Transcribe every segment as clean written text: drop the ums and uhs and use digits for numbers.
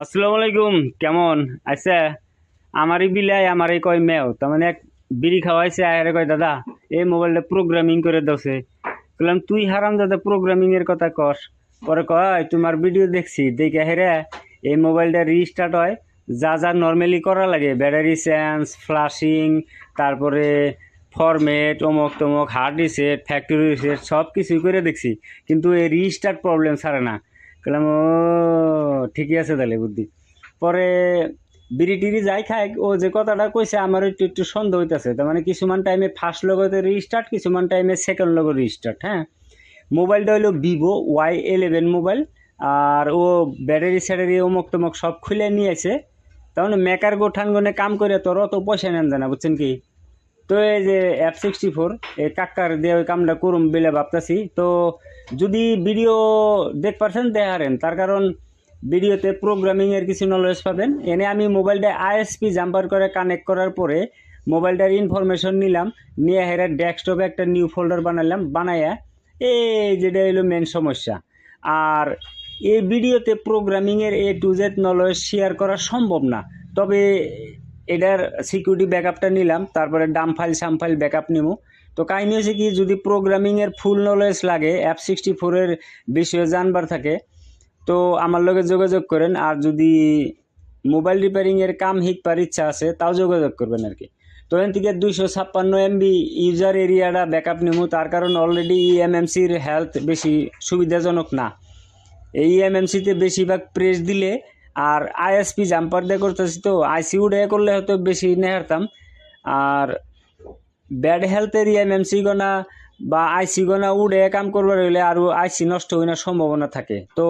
আসসালামু আলাইকুম। কেমন আছে? আমারই বিলাই আমারই কয় মেও তার মানে এক বিড়ি খাওয়াইছে আরে কয় দাদা এই মোবাইলটা প্রোগ্রামিং করে দছে। বললাম তুই হারাম দাদা প্রোগ্রামিং এর কথা কস। পরে কয় তোমার ভিডিও দেখছি দেখে হেরে এই মোবাইলটা রিস্টার্ট হয় যা যা নর্মালি করা লাগে ব্যাটারি চেঞ্জ ফ্লাশিং তারপরে ফরম্যাট অমুক তমুক হার্ড রিসেট ফ্যাক্টরি রিসেট সব কিছুই করে দেখছি, কিন্তু এই রিস্টার্ট প্রবলেম ছাড়ে না। বললাম ও ঠিকই আছে তাহলে বুদ্ধি। পরে বিড়ি টিড়ি যাই খাই ও যে কথাটা কইছে আমার একটু একটু সন্দেহ হইতেছে, তার মানে কিছুমান টাইমে ফার্স্ট লগতে রিস্টার্ট কিছুমান টাইমে সেকেন্ড লগো রিস্টার্ট। হ্যাঁ, মোবাইলটা হলো ভিভো Y11 মোবাইল। আর ও ব্যাটারি স্যাটারি অমুক তমুক সব খুলে নিয়েছে। তার মানে মেকার গোঠানগনে কাম করে তোর অত পয়সা নেন জানা বুঝছেন কি। তো এই যে F64 এই কাক্কার দিয়ে ওই কামটা করুম বলে ভাবতেছি। তো যদি ভিডিও দেখ পারছেন দেখারেন, তার কারণ ভিডিওতে প্রোগ্রামিং এর কিছু নলেজ পাবেন। এনে আমি মোবাইলটা আইএসপি জাম্পার করে কানেক্ট করার পরে মোবাইলটার ইনফরমেশন নিলাম, নিয়ে হেরে ডেস্কটপে একটা নিউ ফোল্ডার বানালাম, বানাইয়া এই যেটা হলো মেন সমস্যা। আর এই ভিডিওতে প্রোগ্রামিং এর A to Z knowledge share করা সম্ভব না। তবে এটার সিকিউরিটি ব্যাকআপটা নিলাম, তারপরে ডাম ফাইল সাম ফাইল ব্যাকআপ নিব। তো কাহিনী হচ্ছে কি, যদি প্রোগ্রামিং এর ফুল নলেজ লাগে F64 এর বিষয়ে জানবার থাকে তো আমার লগে যোগাযোগ করেন। আর যদি মোবাইল রিপেয়ারিং এর কাম শিখবার ইচ্ছা আছে তাও যোগাযোগ করবেন আর কি। তো এখান থেকে 256 MB ইউজার এরিয়াটা ব্যাকআপ নিব, তার কারণ অলরেডি ইএমএমসির হেলথ বেশি সুবিধাজনক না। এই ইএমএমসিতে বেশিরভাগ প্রেস দিলে, আর আইএসপি জাম্পার দিয়ে করতেছি তো আইসিউ দিয়ে করলে হয়তো বেশি নেহারতাম। আর ব্যাড হেলথের ইএমএমসি গোনা বা আইসি গোনা উড়ে কাম করবার হইলে আরও আইসি নষ্ট হইনার সম্ভাবনা থাকে। তো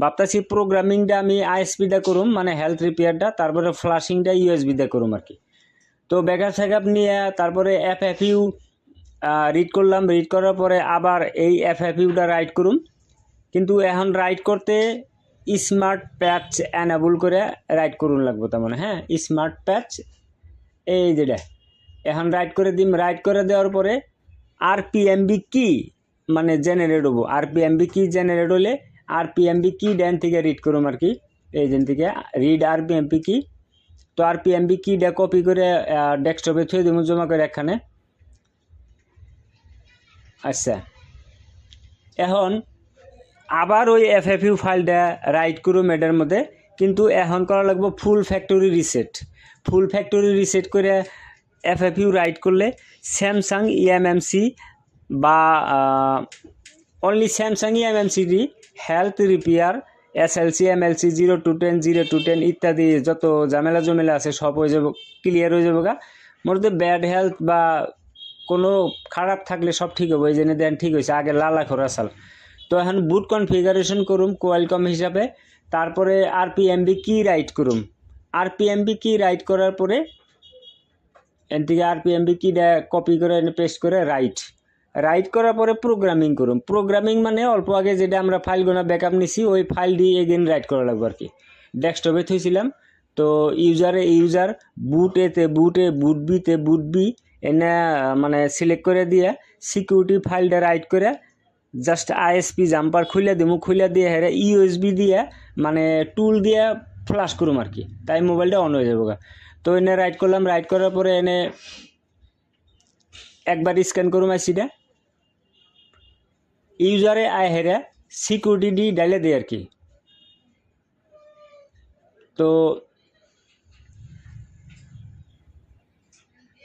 ভাবতাছি প্রোগ্রামিংটা আমি আইএসপিটা করুম, মানে হেলথ রিপেয়ারটা, তারপরে ফ্লাশিংটা ইউএসবিতে করুম আর কি। তো ব্যাকআপ স্যাকআপ নিয়ে তারপরে FFU রিড করলাম, রিড করার পরে আবার এই FFUটা রাইট করুম। কিন্তু এখন রাইট করতে স্মার্ট প্যাচ এনাবল করে রাইট করুন লাগবো, তার মানে হ্যাঁ স্মার্ট প্যাচ এই যেটা এখন রাইট করে দিম। রাইট করে দেওয়ার পরে আরপিএমবি কি মানে জেনারেট হবো, আরপিএমবি কি জেনারেট হলে আরপিএমবি কি ড্যান থেকে রিড করুম আর কি। এই যেন থেকে রিড আরপিএমবি কি। তো আরপিএমবি কিটা কপি করে ডেস্কটপে থুয়ে দিব জমা করে এখানে। আচ্ছা, এখন আবার ওই FFU ফাইলটা রাইট করুম এটার মধ্যে, কিন্তু এখন করা লাগবে ফুল ফ্যাক্টরি রিসেট। ফুল ফ্যাক্টরি রিসেট করে FFU রাইট করলে স্যামসাং ইএমএমসি বা only Samsung eMMC health repair SLC MLC 0 to 10 0 to 10 ইত্যাদি যত ঝামেলা জমেলা আছে সব হয়ে যাবো, ক্লিয়ার হয়ে যাবো গা। মধ্যে ব্যাড হেলথ বা কোনো খারাপ থাকলে সব ঠিক হবে। এই জন্য দেন ঠিক হয়েছে, আগে লালা খোরা সাল। তো এখন বুট কনফিগারেশন করুম কোয়ালকম হিসাবে, তারপরে আরপিএমবি কি রাইট করুম। আরপিএমবি কি রাইট করার পরে এন থেকে আরপিএমবি কিটা কপি করে পেস্ট করে রাইট। রাইট করার পরে প্রোগ্রামিং করুম। প্রোগ্রামিং মানে অল্প আগে যেটা আমরা ফাইলগুলো ব্যাকআপ নিছি ওই ফাইল দিয়ে এগেন রাইট করা লাগবে আর কি। ডেস্কটপে থুইছিলাম। তো ইউজার বুট এতে বুট এ বুট বিতে বুট বি এনে মানে সিলেক্ট করে দিয়ে সিকিউরিটি ফাইলটা রাইট করে জাস্ট আইএসপি জাম্পার খুলে দিমু, খুলে দিয়ে হেরে ইউএসবি দিয়ে মানে টুল দিয়ে ফ্লাশ করুম আর কি, তাই মোবাইলটা অন হয়ে যাবো গা। তো এনে রাইট করলাম, রাইট করার পরে এনে একবার স্ক্যান করুম আইসিটা ইউজারে আয় হেরে সিকিউরিটি ডি ডাইলে দেয় আর কি। তো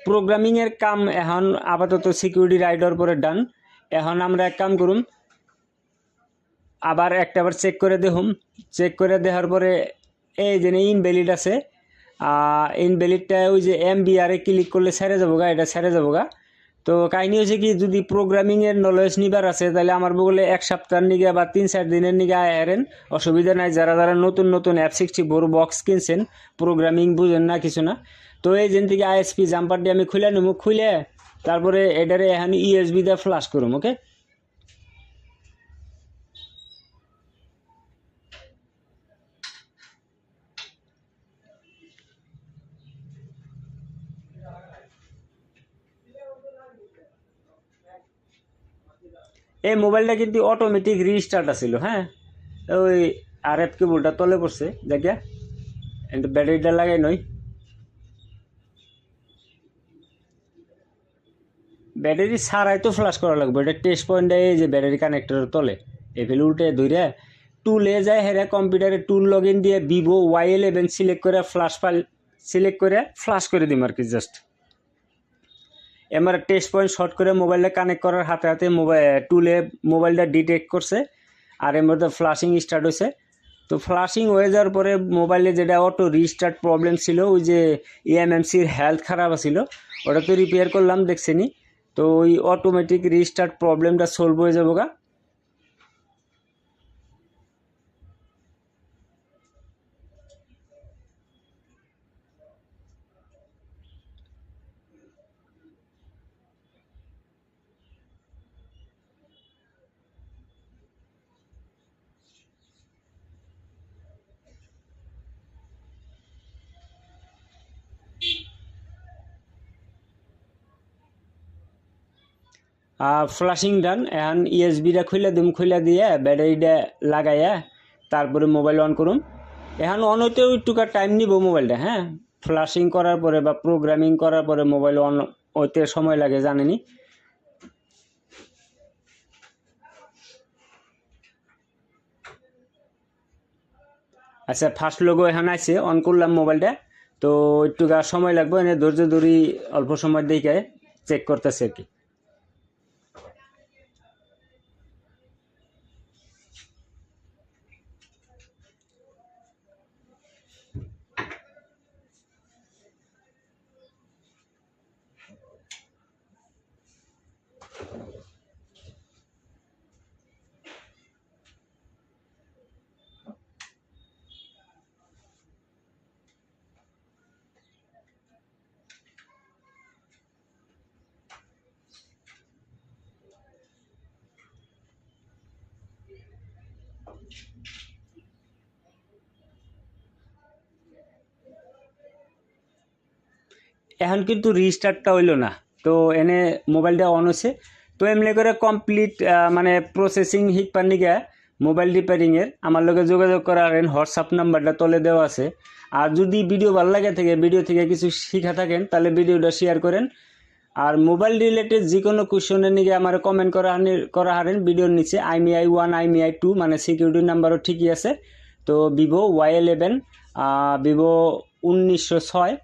প্রোগ্রামিংয়ের কাম এখন আপাতত সিকিউরিটি রাইডার পরে ডান। এখন আমরা এক কাম করুম, আবার একটাবার চেক করে দেখুম। চেক করে দেওয়ার পরে এই যে ইনভ্যালিড আছে, ইনভ্যালিডটা ওই যে MBR ক্লিক করলে ছেড়ে যাবো গা, এটা ছেড়ে যাবো গা। তো কাহিনী হচ্ছে কি, যদি প্রোগ্রামিংয়ের নলেজ নিবার আছে তাহলে আমার বলে 1 সপ্তাহের নিগে বা 3-4 দিনের নিগে আয়েন, অসুবিধা নাই। যারা যারা নতুন নতুন F64 বক্স কিনছেন, প্রোগ্রামিং বুঝেন না কিছু না, তো এই যেন থেকে আইএসপি জাম্পারটি আমি খুলে নেব, খুলে তারপরে এটারে এখন ইউএসবি দিয়ে ফ্লাশ করুম। ওকে, এই মোবাইলটা কিন্তু অটোমেটিক রিস্টার্ট আছিল। হ্যাঁ, ওই RF কেবলটা তলে পড়ছে জায়গা কিন্তু ব্যাটারিটা লাগাই নই ব্যাটারি ছাড়াই তো ফ্লাশ করা লাগবে এটা টেস্ট পয়েন্টে যে ব্যাটারি কানেক্টরের তলে এগুলো উল্টে ধরে টুলে যায় হেরে কম্পিউটারে টুল লগ ইন দিয়ে ভিভো Y11 সিলেক্ট করে ফ্লাশ ফাইল সিলেক্ট করে ফ্লাশ করে দিম আর কি জাস্ট এবার টেস্ট পয়েন্ট শর্ট করে মোবাইলটা কানেক্ট করার হাতে হাতে টুলে মোবাইলটা ডিটেক্ট করছে আর এর মধ্যে ফ্লাশিং স্টার্ট হয়েছে তো ফ্লাশিং হয়ে যাওয়ার পরে মোবাইলে যেটা অটো রিস্টার্ট প্রবলেম ছিল ওই যে eMMCর হেলথ খারাপ ছিল ওটা তো রিপেয়ার করলাম দেখছেনি তো ওই অটোমেটিক রিস্টার্ট প্রবলেমটা সলভ হয়ে যাবো গা ফ্লাশিং ডান এখন ইএসবিটা খুলে দিয়ে ব্যাটারিটা লাগাইয়া তারপরে মোবাইল অন করুন এখন অন হইতেও একটুকার টাইম নিব মোবাইলটা হ্যাঁ ফ্লাশিং করার পরে বা প্রোগ্রামিং করার পরে মোবাইল অন হইতে সময় লাগে জানেনি আচ্ছা ফার্স্ট লোগো এখন আছে অন করলাম মোবাইলটা তো একটুকা সময় লাগবে এনে ধৈর্য ধরি অল্প সময় দেখে চেক করতেছে আর কি এখন কিন্তু রিস্টার্টটা হইলো না তো এনে মোবাইলটা অন হচ্ছে তো এমনি করে কমপ্লিট মানে প্রসেসিং হিটপার নিকে মোবাইল রিপেয়ারিংয়ের আমার লগে যোগাযোগ করারেন হোয়াটসঅ্যাপ নাম্বারটা তলে দেওয়া আছে আর যদি ভিডিও ভালো লাগে থাকে ভিডিও থেকে কিছু শিখা থাকেন তাহলে ভিডিওটা শেয়ার করেন আর মোবাইল রিলেটেড যে কোনো কোশ্চেনের নিকে আমার কমেন্ট করা হারেন ভিডিওর নিচে IMEI1 IMEI2 মানে সিকিউরিটি নাম্বারও ঠিকই আছে তো ভিভো Y11 ভিভো 1906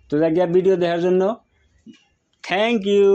তো জায়গা ভিডিও দেখার জন্য থ্যাংক ইউ